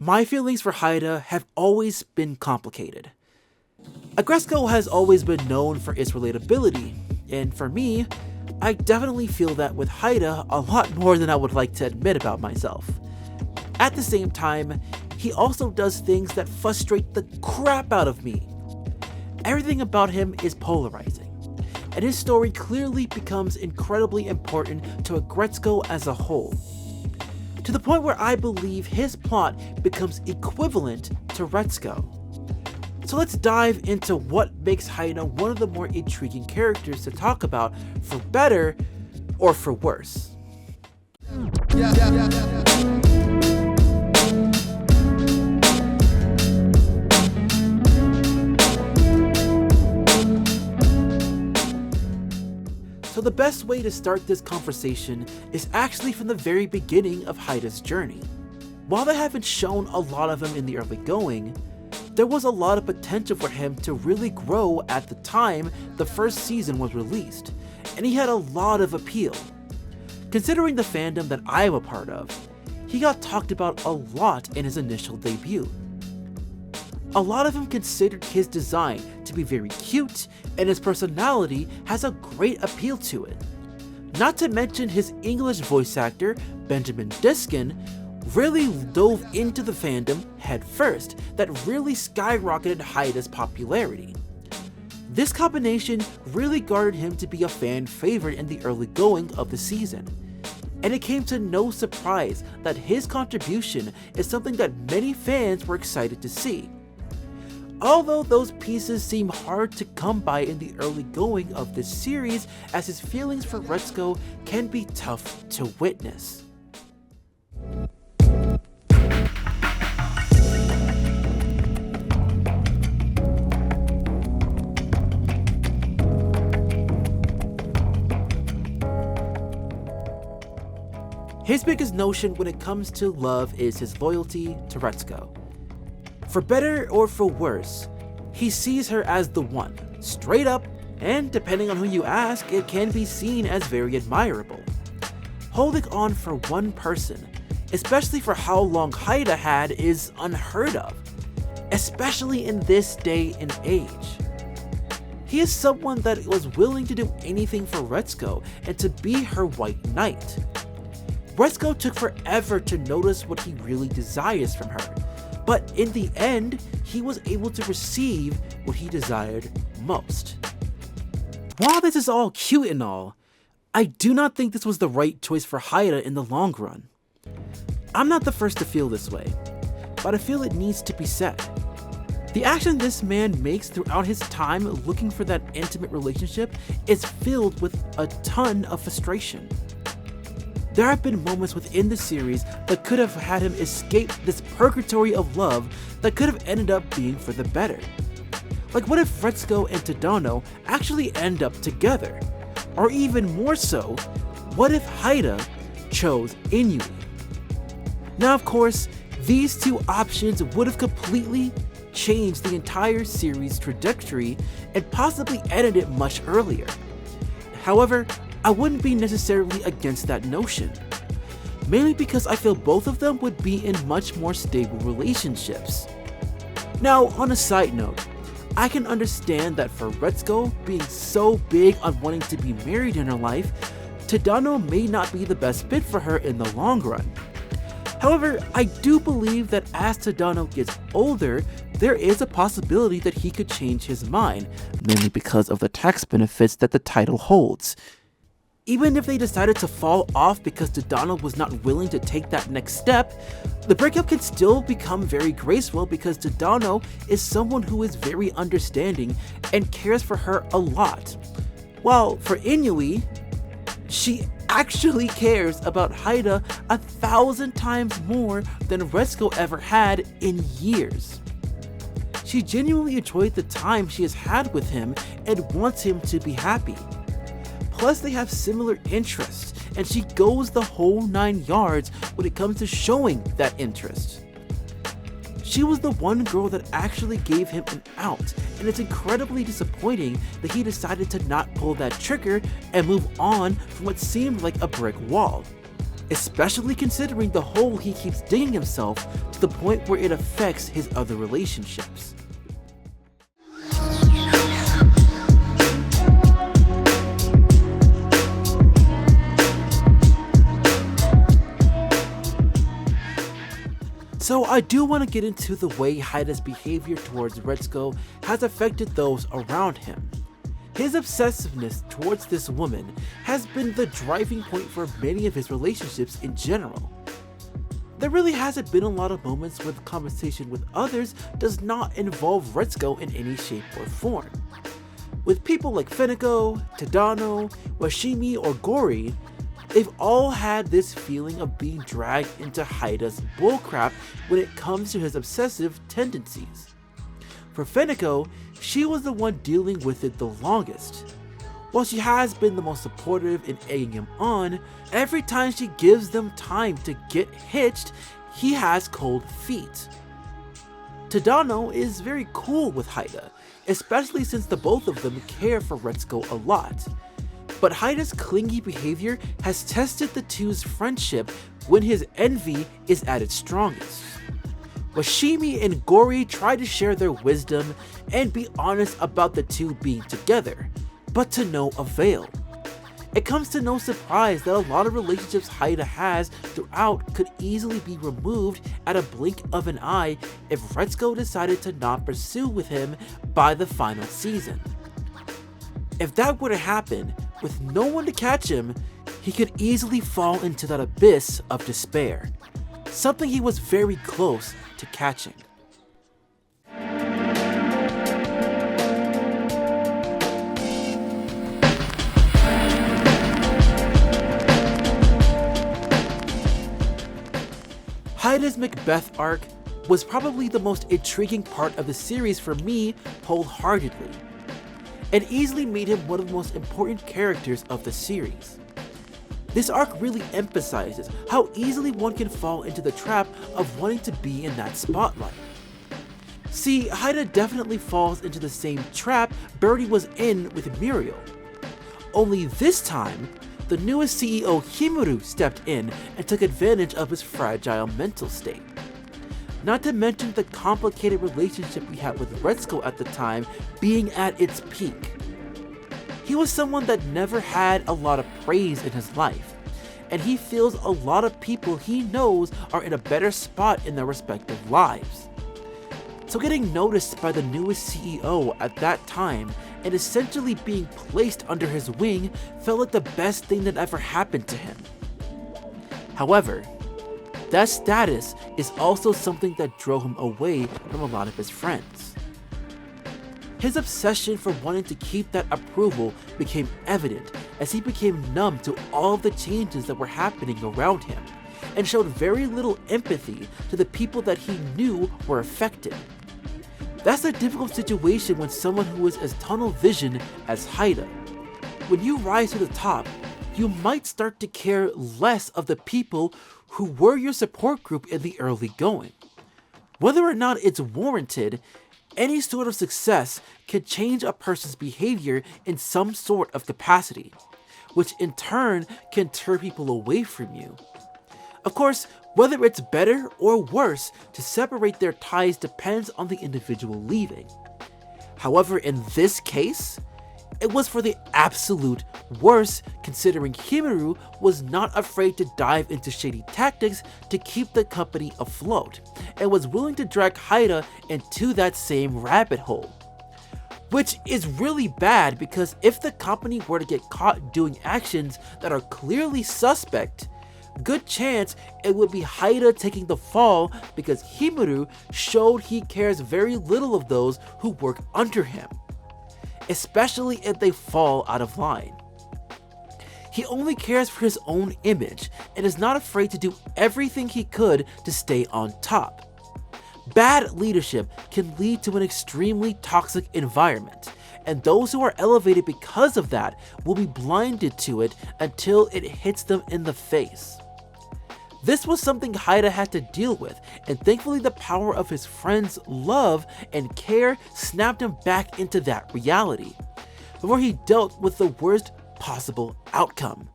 My feelings for Haida have always been complicated. Aggretsuko has always been known for its relatability, and for me, I definitely feel that with Haida a lot more than I would like to admit about myself. At the same time, he also does things that frustrate the crap out of me. Everything about him is polarizing, and his story clearly becomes incredibly important to Aggretsuko as a whole, to the point where I believe his plot becomes equivalent to Retsuko. So let's dive into what makes Haida one of the more intriguing characters to talk about, for better or for worse. So the best way to start this conversation is actually from the very beginning of Haida's journey. While they haven't shown a lot of him in the early going, there was a lot of potential for him to really grow at the time the first season was released, and he had a lot of appeal. Considering the fandom that I am a part of, he got talked about a lot in his initial debut. A lot of them considered his design to be very cute, and his personality has a great appeal to it. Not to mention his English voice actor, Benjamin Diskin, really dove into the fandom head first, that really skyrocketed Haida's popularity. This combination really garnered him to be a fan favorite in the early going of the season, and it came to no surprise that his contribution is something that many fans were excited to see. Although those pieces seem hard to come by in the early going of this series, as his feelings for Retsuko can be tough to witness. His biggest notion when it comes to love is his loyalty to Retsuko. For better or for worse, he sees her as the one, straight up, and depending on who you ask, it can be seen as very admirable. Holding on for one person, especially for how long Haida had, is unheard of, especially in this day and age. He is someone that was willing to do anything for Retsuko and to be her white knight. Retsuko took forever to notice what he really desires from her, but in the end, he was able to receive what he desired most. While this is all cute and all, I do not think this was the right choice for Haida in the long run. I'm not the first to feel this way, but I feel it needs to be said. The action this man makes throughout his time looking for that intimate relationship is filled with a ton of frustration. There have been moments within the series that could have had him escape this purgatory of love that could have ended up being for the better. Like, what if Retsuko and Tadano actually end up together? Or even more so, what if Haida chose Inui? Now, of course, these two options would have completely changed the entire series' trajectory and possibly ended it much earlier. However, I wouldn't be necessarily against that notion, mainly because I feel both of them would be in much more stable relationships. Now, on a side note, I can understand that for Retsuko being so big on wanting to be married in her life, Tadano may not be the best fit for her in the long run. However, I do believe that as Tadano gets older, there is a possibility that he could change his mind, mainly because of the tax benefits that the title holds. Even if they decided to fall off because Tadano was not willing to take that next step, the breakup can still become very graceful because Tadano is someone who is very understanding and cares for her a lot. While for Inui, she actually cares about Haida 1,000 times more than Retsuko ever had in years. She genuinely enjoyed the time she has had with him and wants him to be happy. Plus, they have similar interests, and she goes the whole 9 yards when it comes to showing that interest. She was the one girl that actually gave him an out, and it's incredibly disappointing that he decided to not pull that trigger and move on from what seemed like a brick wall. especially considering the hole he keeps digging himself to the point where it affects his other relationships. So I do want to get into the way Haida's behavior towards Retsuko has affected those around him. His obsessiveness towards this woman has been the driving point for many of his relationships in general. There really hasn't been a lot of moments where the conversation with others does not involve Retsuko in any shape or form. With people like Feneko, Tadano, Washimi, or Gori, they've all had this feeling of being dragged into Haida's bullcrap when it comes to his obsessive tendencies. For Feneko, she was the one dealing with it the longest. While she has been the most supportive in egging him on, every time she gives them time to get hitched, he has cold feet. Tadano is very cool with Haida, especially since the both of them care for Retsuko a lot. But Haida's clingy behavior has tested the two's friendship when his envy is at its strongest. Washimi and Gori try to share their wisdom and be honest about the two being together, but to no avail. It comes to no surprise that a lot of relationships Haida has throughout could easily be removed at a blink of an eye if Retsuko decided to not pursue with him by the final season. If that were to happen, with no one to catch him, he could easily fall into that abyss of despair, something he was very close to catching. Haida's Macbeth arc was probably the most intriguing part of the series for me wholeheartedly, and easily made him one of the most important characters of the series. This arc really emphasizes how easily one can fall into the trap of wanting to be in that spotlight. See, Haida definitely falls into the same trap Birdie was in with Muriel. Only this time, the newest CEO Himuru stepped in and took advantage of his fragile mental state. Not to mention the complicated relationship he had with Retsuko at the time being at its peak. He was someone that never had a lot of praise in his life, and he feels a lot of people he knows are in a better spot in their respective lives. So getting noticed by the newest CEO at that time and essentially being placed under his wing felt like the best thing that ever happened to him. However, that status is also something that drove him away from a lot of his friends. His obsession for wanting to keep that approval became evident as he became numb to all of the changes that were happening around him, and showed very little empathy to the people that he knew were affected. That's a difficult situation when someone who is as tunnel vision as Haida. When you rise to the top, you might start to care less of the people who were your support group in the early going. Whether or not it's warranted, any sort of success can change a person's behavior in some sort of capacity, which in turn can turn people away from you. Of course, whether it's better or worse to separate their ties depends on the individual leaving. However, in this case, it was for the absolute worst, considering Himuru was not afraid to dive into shady tactics to keep the company afloat, and was willing to drag Haida into that same rabbit hole. Which is really bad, because if the company were to get caught doing actions that are clearly suspect, good chance it would be Haida taking the fall, because Himuru showed he cares very little of those who work under him, especially if they fall out of line. He only cares for his own image and is not afraid to do everything he could to stay on top. Bad leadership can lead to an extremely toxic environment, and those who are elevated because of that will be blinded to it until it hits them in the face. This was something Haida had to deal with, and thankfully the power of his friends' love and care snapped him back into that reality, before he dealt with the worst possible outcome.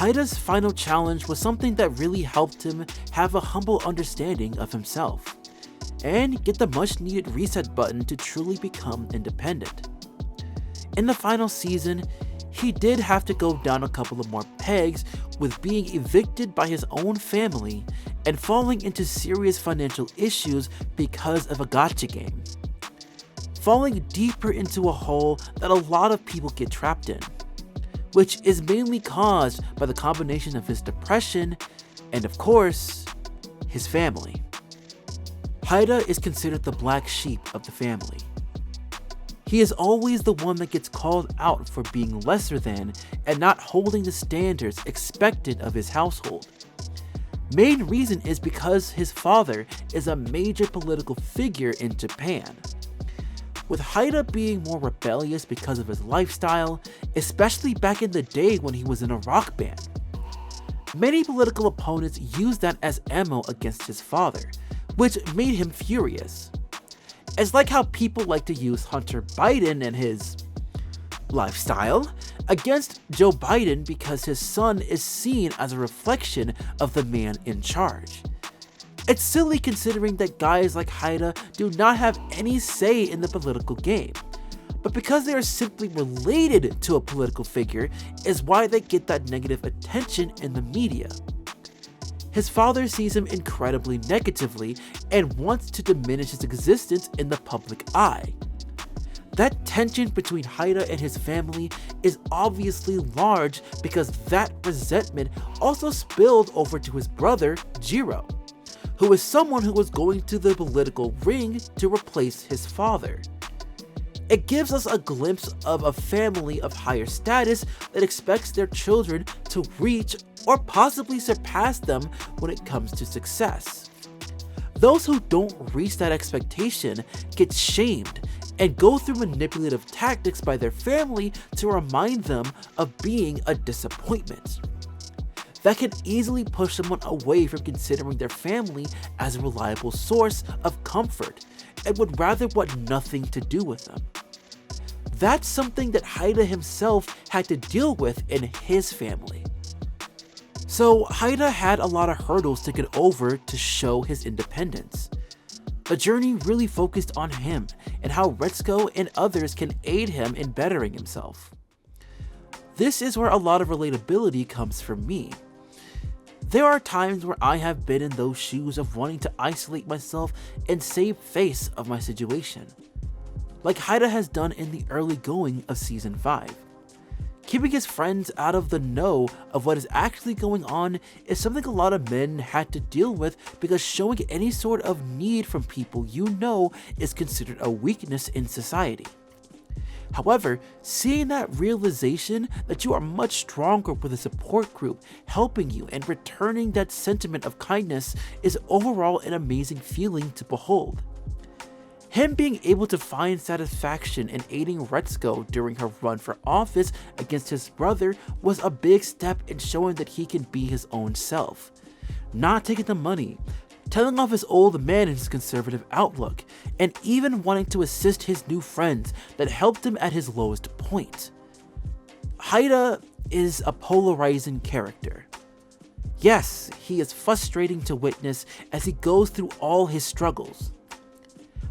Haida's final challenge was something that really helped him have a humble understanding of himself and get the much needed reset button to truly become independent. In the final season, he did have to go down a couple of more pegs with being evicted by his own family and falling into serious financial issues because of a gacha game, falling deeper into a hole that a lot of people get trapped in, which is mainly caused by the combination of his depression and, of course, his family. Haida is considered the black sheep of the family. He is always the one that gets called out for being lesser than and not holding the standards expected of his household. Main reason is because his father is a major political figure in Japan, with Haida being more rebellious because of his lifestyle, especially back in the day when he was in a rock band. Many political opponents used that as ammo against his father, which made him furious. It's like how people like to use Hunter Biden and his lifestyle against Joe Biden because his son is seen as a reflection of the man in charge. It's silly considering that guys like Haida do not have any say in the political game, but because they are simply related to a political figure is why they get that negative attention in the media. His father sees him incredibly negatively and wants to diminish his existence in the public eye. That tension between Haida and his family is obviously large because that resentment also spilled over to his brother, Jiro, who is someone who was going to the political ring to replace his father. It gives us a glimpse of a family of higher status that expects their children to reach or possibly surpass them when it comes to success. Those who don't reach that expectation get shamed and go through manipulative tactics by their family to remind them of being a disappointment. That can easily push someone away from considering their family as a reliable source of comfort and would rather want nothing to do with them. That's something that Haida himself had to deal with in his family. So Haida had a lot of hurdles to get over to show his independence. The journey really focused on him and how Retsuko and others can aid him in bettering himself. This is where a lot of relatability comes from me. There are times where I have been in those shoes of wanting to isolate myself and save face of my situation, like Haida has done in the early going of Season 5. Keeping his friends out of the know of what is actually going on is something a lot of men had to deal with because showing any sort of need from people you know is considered a weakness in society. However, seeing that realization that you are much stronger with a support group helping you and returning that sentiment of kindness is overall an amazing feeling to behold. Him being able to find satisfaction in aiding Retsuko during her run for office against his brother was a big step in showing that he can be his own self, not taking the money, telling off his old man and his conservative outlook, and even wanting to assist his new friends that helped him at his lowest point. Haida is a polarizing character. Yes, he is frustrating to witness as he goes through all his struggles.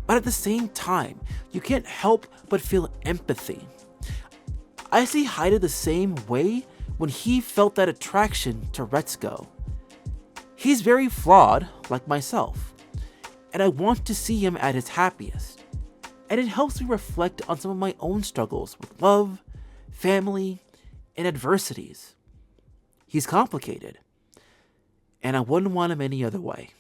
But at the same time, you can't help but feel empathy. I see Haida the same way when he felt that attraction to Retsuko. He's very flawed, like myself, and I want to see him at his happiest. And it helps me reflect on some of my own struggles with love, family, and adversities. He's complicated, and I wouldn't want him any other way.